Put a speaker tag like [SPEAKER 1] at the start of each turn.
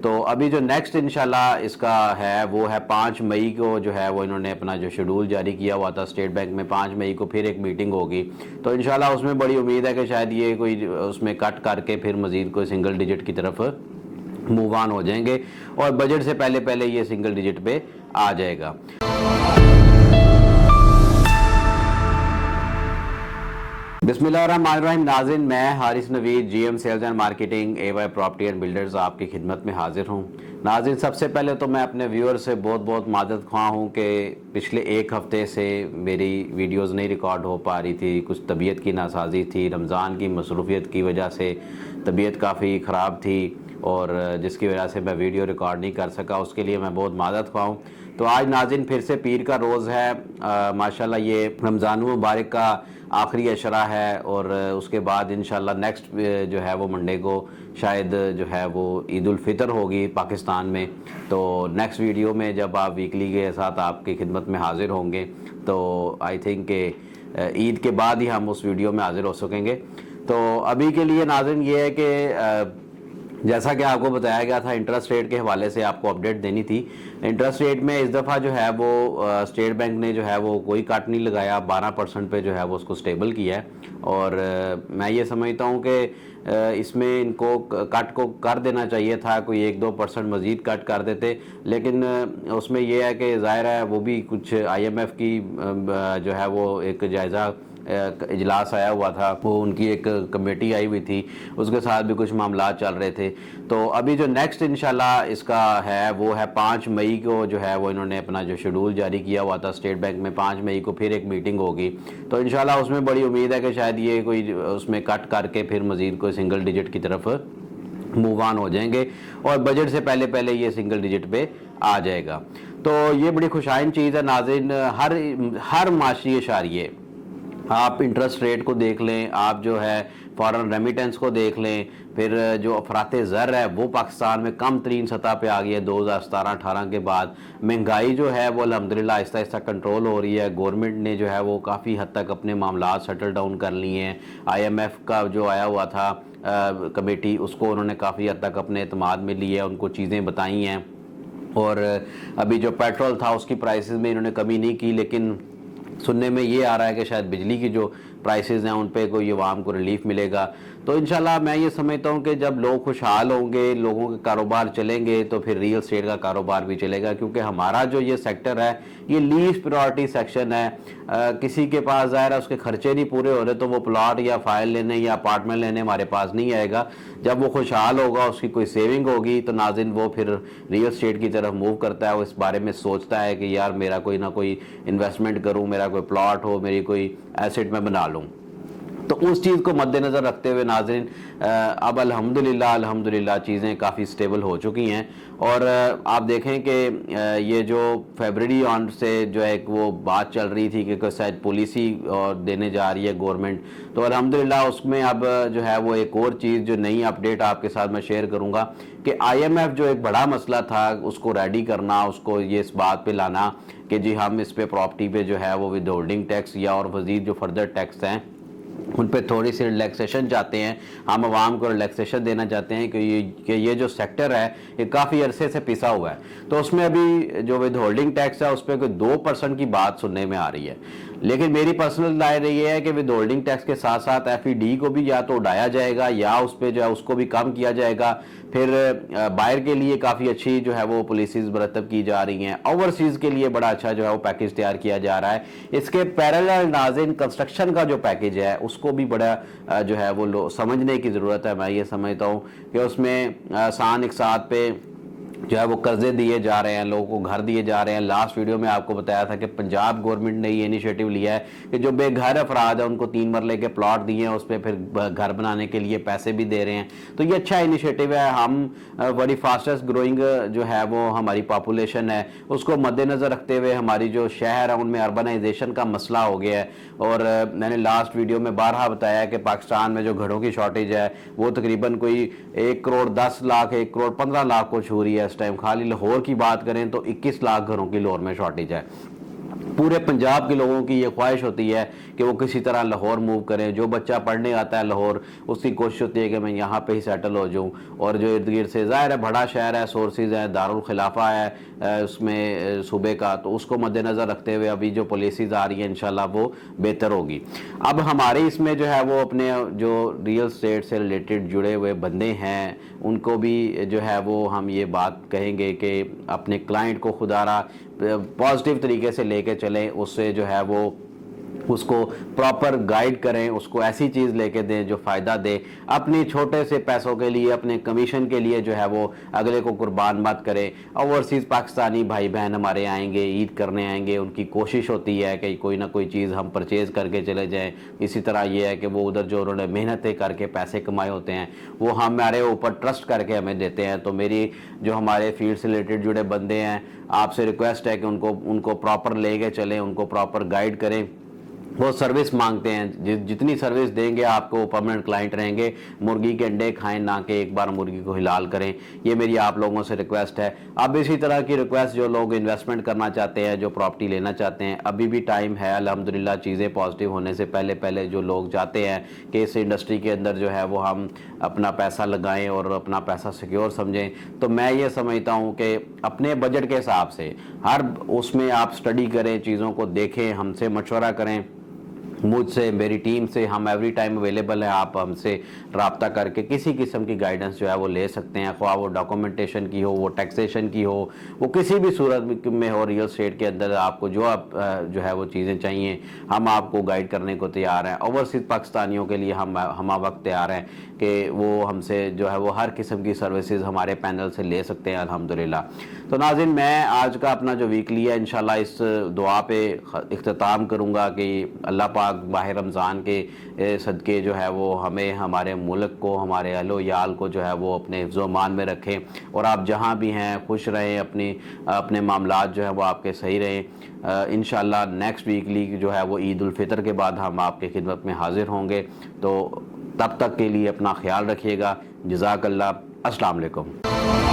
[SPEAKER 1] تو ابھی جو نیکسٹ انشاءاللہ اس کا ہے وہ ہے 5 مئی کو جو ہے وہ انہوں نے اپنا جو شیڈول جاری کیا ہوا تھا اسٹیٹ بینک میں. 5 مئی کو پھر ایک میٹنگ ہوگی تو انشاءاللہ اس میں بڑی امید ہے کہ شاید یہ کوئی اس میں کٹ کر کے پھر مزید کوئی سنگل ڈیجٹ کی طرف موو آن ہو جائیں گے اور بجٹ سے پہلے پہلے یہ سنگل ڈیجٹ پہ آ جائے گا. بسم اللہ الرحمن الرحیم. ناظرین، میں Haris Naveed, G M sales and marketing, A Y property and builders آپ کی خدمت میں حاضر ہوں. ناظرین، سب سے پہلے تو میں اپنے ویور سے بہت بہت معذرت خواہ ہوں کہ پچھلے ایک ہفتے سے میری ویڈیوز نہیں ریکارڈ ہو پا رہی تھی. کچھ طبیعت کی ناسازی تھی، رمضان کی مصروفیت کی وجہ سے طبیعت کافی خراب تھی اور جس کی وجہ سے میں ویڈیو ریکارڈ نہیں کر سکا. اس کے لیے میں بہت معذرت خواہ ہوں. تو آج ناظرین پھر سے پیر کا روز ہے. ماشاءاللہ یہ رمضان المبارک کا آخری عشرہ ہے اور اس کے بعد انشاءاللہ نیکسٹ جو ہے وہ منڈے کو شاید جو ہے وہ عید الفطر ہوگی پاکستان میں. تو نیکسٹ ویڈیو میں جب آپ ویکلی کے ساتھ آپ کی خدمت میں حاضر ہوں گے تو آئی تھنک کہ عید کے بعد ہی ہم اس ویڈیو میں حاضر ہو سکیں گے. تو ابھی کے لیے ناظرین یہ ہے کہ جیسا کہ آپ کو بتایا گیا تھا انٹرسٹ ریٹ کے حوالے سے آپ کو اپڈیٹ دینی تھی. انٹرسٹ ریٹ میں اس دفعہ جو ہے وہ اسٹیٹ بینک نے جو ہے وہ کوئی کٹ نہیں لگایا، 12% پہ جو ہے وہ اس کو سٹیبل کیا ہے. اور میں یہ سمجھتا ہوں کہ اس میں ان کو کٹ کو کر دینا چاہیے تھا، کوئی 1-2% مزید کٹ کر دیتے. لیکن اس میں یہ ہے کہ ظاہر ہے وہ بھی کچھ آئی ایم ایف کی جو ہے وہ ایک جائزہ اجلاس آیا ہوا تھا، وہ ان کی ایک کمیٹی آئی ہوئی تھی، اس کے ساتھ بھی کچھ معاملات چل رہے تھے. تو ابھی جو نیکسٹ انشاءاللہ اس کا ہے وہ ہے 5 مئی کو جو ہے وہ انہوں نے اپنا جو شیڈول جاری کیا ہوا تھا اسٹیٹ بینک میں. 5 مئی کو پھر ایک میٹنگ ہوگی تو انشاءاللہ اس میں بڑی امید ہے کہ شاید یہ کوئی اس میں کٹ کر کے پھر مزید کوئی سنگل ڈیجٹ کی طرف موو آن ہو جائیں گے اور بجٹ سے پہلے پہلے یہ سنگل ڈیجٹ پہ آ جائے گا. تو یہ بڑی خوشائن چیز ہے ناظرین. ہر معاشی اشاریے، آپ انٹرسٹ ریٹ کو دیکھ لیں، آپ جو ہے فارن ریمیٹنس کو دیکھ لیں، پھر جو افراط زر ہے وہ پاکستان میں کم ترین سطح پہ آ گئی ہے 2017-18 کے بعد. مہنگائی جو ہے وہ الحمدللہ آہستہ آہستہ کنٹرول ہو رہی ہے. گورنمنٹ نے جو ہے وہ کافی حد تک اپنے معاملات سیٹل ڈاؤن کر لیے ہیں. آئی ایم ایف کا جو آیا ہوا تھا کمیٹی، اس کو انہوں نے کافی حد تک اپنے اعتماد میں لیے، ان کو چیزیں بتائی ہیں. اور ابھی جو پیٹرول تھا اس کی پرائسز میں انہوں نے کمی نہیں کی، لیکن سننے میں یہ آ رہا ہے کہ شاید بجلی کی جو پرائسز ہیں ان پہ کوئی عوام کو ریلیف ملے گا. تو انشاءاللہ میں یہ سمجھتا ہوں کہ جب لوگ خوشحال ہوں گے، لوگوں کے کاروبار چلیں گے تو پھر ریل اسٹیٹ کا کاروبار بھی چلے گا. کیونکہ ہمارا جو یہ سیکٹر ہے یہ لیسٹ پرائورٹی سیکشن ہے. کسی کے پاس ظاہر ہے اس کے خرچے نہیں پورے ہو رہے تو وہ پلاٹ یا فائل لینے یا اپارٹمنٹ لینے ہمارے پاس نہیں آئے گا. جب وہ خوشحال ہوگا، اس کی کوئی سیونگ ہوگی تو ناظرین وہ پھر ریل اسٹیٹ کی طرف موو کرتا ہے. وہ اس بارے میں سوچتا ہے کہ یار میرا کوئی نہ کوئی انویسٹمنٹ کروں، میرا کوئی پلاٹ ہو، میری کوئی ایسٹ میں بنا لوں. تو اس چیز کو مد نظر رکھتے ہوئے ناظرین اب الحمدللہ چیزیں کافی سٹیبل ہو چکی ہیں. اور آپ دیکھیں کہ یہ جو فیبرری آن سے جو ہے وہ بات چل رہی تھی کہ شاید پالیسی دینے جا رہی ہے گورنمنٹ، تو الحمدللہ اس میں اب جو ہے وہ ایک اور چیز جو نئی اپڈیٹ آپ کے ساتھ میں شیئر کروں گا کہ آئی ایم ایف جو ایک بڑا مسئلہ تھا اس کو ریڈی کرنا، اس کو یہ اس بات پہ لانا کہ جی ہم اس پہ پراپرٹی پہ جو ہے وہ ود ہولڈنگ ٹیکس یا اور مزید جو فردر ٹیکس ہیں ان پہ تھوڑی سی ریلیکسیشن چاہتے ہیں. ہم عوام کو ریلیکسیشن دینا چاہتے ہیں کہ یہ جو سیکٹر ہے یہ کافی عرصے سے پسا ہوا ہے. تو اس میں ابھی جو ود ہولڈنگ ٹیکس ہے اس پہ کوئی 2% کی بات سننے میں آ رہی ہے. لیکن میری پرسنل رائے یہ ہے کہ ود ہولڈنگ ٹیکس کے ساتھ ساتھ ایف ای ڈی کو بھی یا تو اڑایا جائے گا یا اس پہ جو ہے اس کو بھی کم کیا جائے گا. پھر باہر کے لیے کافی اچھی جو ہے وہ پالیسیز مرتب کی جا رہی ہیں. اوورسیز کے لیے بڑا اچھا جو ہے وہ پیکیج تیار کیا جا رہا ہے. اس کے پیرالل ناظرین کنسٹرکشن کا جو پیکیج ہے اس کو بھی بڑا جو ہے وہ سمجھنے کی ضرورت ہے. میں یہ سمجھتا ہوں کہ اس میں آسان اقساط پہ جو ہے وہ قرضے دیے جا رہے ہیں، لوگوں کو گھر دیے جا رہے ہیں. لاسٹ ویڈیو میں آپ کو بتایا تھا کہ پنجاب گورنمنٹ نے یہ انیشیٹو لیا ہے کہ جو بے گھر افراد ہیں ان کو 3 مرلے کے پلاٹ دیے ہیں، اس پہ پھر گھر بنانے کے لیے پیسے بھی دے رہے ہیں. تو یہ اچھا انیشیٹو ہے. ہم بڑی فاسٹسٹ گروئنگ جو ہے وہ ہماری پاپولیشن ہے، اس کو مد نظر رکھتے ہوئے ہماری جو شہر ہے ان میں اربنائزیشن کا مسئلہ ہو گیا ہے. اور میں نے لاسٹ ویڈیو میں بارہا بتایا کہ پاکستان میں جو گھروں کی شارٹیج ہے وہ تقریباً کوئی 1,10,00,000 1,15,00,000 کو چھو رہی ہے اس ٹائم. خالی لاہور کی بات کریں تو 21 لاکھ گھروں کی لاہور میں شارٹیج ہے. پورے پنجاب کے لوگوں کی یہ خواہش ہوتی ہے کہ وہ کسی طرح لاہور موو کریں. جو بچہ پڑھنے آتا ہے لاہور, اس کی کوشش ہوتی ہے کہ میں یہاں پہ ہی سیٹل ہو جاؤں. اور جو ارد گرد سے ظاہر ہے بڑا شہر ہے, سورسز ہیں, دارالخلافہ ہے اس میں صوبے کا, تو اس کو مد نظر رکھتے ہوئے ابھی جو پالیسیز آ رہی ہیں انشاءاللہ وہ بہتر ہوگی. اب ہمارے اس میں جو ہے وہ اپنے جو ریئل اسٹیٹ سے ریلیٹڈ جڑے ہوئے بندے ہیں ان کو بھی جو ہے وہ ہم یہ بات کہیں گے کہ اپنے کلائنٹ کو خدا را پازیٹیو طریقے سے لے کے چلیں, اس سے جو ہے وہ اس کو پراپر گائیڈ کریں, اس کو ایسی چیز لے کے دیں جو فائدہ دے. اپنی چھوٹے سے پیسوں کے لیے, اپنے کمیشن کے لیے جو ہے وہ اگلے کو قربان مت کریں. اوورسیز پاکستانی بھائی بہن ہمارے آئیں گے, عید کرنے آئیں گے, ان کی کوشش ہوتی ہے کہ کوئی نہ کوئی چیز ہم پرچیز کر کے چلے جائیں. اسی طرح یہ ہے کہ وہ ادھر جو انہوں نے محنتیں کر کے پیسے کمائے ہوتے ہیں وہ ہمارے اوپر ٹرسٹ کر کے ہمیں دیتے ہیں. تو میری جو ہمارے فیلڈ سے ریلیٹڈ جڑے بندے ہیں, آپ سے ریکویسٹ ہے کہ ان کو پراپر لے کے چلیں, ان کو پراپر گائیڈ کریں. وہ سروس مانگتے ہیں, جتنی سروس دیں گے آپ کو پرماننٹ کلائنٹ رہیں گے. مرغی کے انڈے کھائیں, نہ کہ ایک بار مرغی کو حلال کریں. یہ میری آپ لوگوں سے ریکویسٹ ہے. اب اسی طرح کی ریکویسٹ جو لوگ انویسٹمنٹ کرنا چاہتے ہیں, جو پراپرٹی لینا چاہتے ہیں, ابھی بھی ٹائم ہے الحمدللہ. چیزیں پازیٹیو ہونے سے پہلے جو لوگ چاہتے ہیں کہ اس انڈسٹری کے اندر جو ہے وہ ہم اپنا پیسہ لگائیں اور اپنا پیسہ سیکیور سمجھیں, تو میں یہ سمجھتا ہوں کہ اپنے بجٹ کے حساب سے ہر اس میں آپ سٹڈی کریں, چیزوں کو دیکھیں, ہم سے مشورہ کریں. مجھ سے, میری ٹیم سے ہم ایوری ٹائم اویلیبل ہیں. آپ ہم سے رابطہ کر کے کسی قسم کی گائیڈنس جو ہے وہ لے سکتے ہیں, خواہ وہ ڈاکومنٹیشن کی ہو, وہ ٹیکسیشن کی ہو, وہ کسی بھی صورت میں ہو. ریئل اسٹیٹ کے اندر آپ کو جو ہے وہ چیزیں چاہیے, ہم آپ کو گائیڈ کرنے کو تیار ہیں. اوورسیز پاکستانیوں کے لیے ہم وقت تیار ہیں کہ وہ ہم سے جو ہے وہ ہر قسم کی سروسز ہمارے پینل سے لے سکتے ہیں الحمدللہ. تو ناظرین, میں آج کا اپنا جو ویکلی ہے انشاءاللہ اس دعا پہ اختتام کروں گا کہ اللہ پاک ماہ رمضان کے صدقے جو ہے وہ ہمیں, ہمارے ملک کو, ہمارے اہل و عیال کو جو ہے وہ اپنے حفظ و امان میں رکھیں, اور آپ جہاں بھی ہیں خوش رہیں, اپنے معاملات جو ہیں وہ آپ کے صحیح رہیں. انشاءاللہ نیکسٹ ویکلی جو ہے وہ عید الفطر کے بعد ہم آپ کی خدمت میں حاضر ہوں گے. تو تب تک کے لیے اپنا خیال رکھیے گا. جزاک اللہ. السلام علیکم.